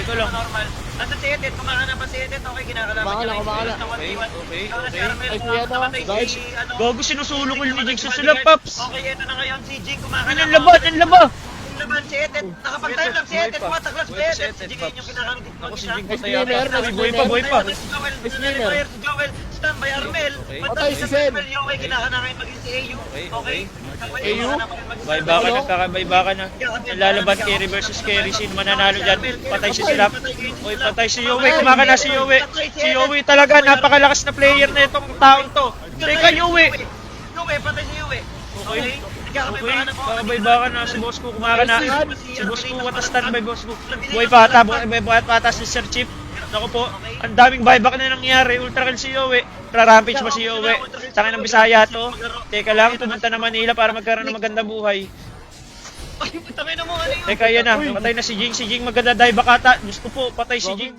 Okay ko lang. Normal. Nasa si Edit, kumakana pa si Edit. Okay, kinakalaban Kumakala, niya. kumakala. Okay. Ay, kuya na, guys. Gago, sinusulong ko yung Jig sa sila, Paps. Okay, ito na ngayon si Jig kumakana. Ang laba, ang laba. Laban si Edit. Nakapag-time lang si Edit. Tumataklas si Edit. Si Jig yung kinakana dito. Ako si Jig Next patay winner, ata. next Buhay pa, buhay pa. Si Joel, si Joel, standby Armel. Patay si Sen. Okay, kinakana ngayon maging si AU. Okay. AU? Baybakan na, kakabaybakan na. Lalaban Kerry versus Kerry. Sino mananalo dyan? Patay si Silap. Uy, patay si Yowie. Kumakana si Yowie. Si Yowie talaga, napakalakas na player na itong taon to. Teka, Yowie. Yowie, patay si Yowie. Okay. Okay, kakabaybakan na si boss ko. Kumakana. Si boss ko, watas standby boss ko. Buhay pa ata, buhay pa ata si Sir Chip. Naku po, ang daming buyback na nangyari. Ultra kill si Yowie. Ra-rampage pa si Yowie. Tangin ng Bisaya to. Teka lang, pumunta na Manila para magkaroon ng magandang buhay. Ay, tangin na mo, ano yun? Teka, yan na. Patay na si Jing. Si Jing maganda dieback ata. Diyos ko po, patay si Jing.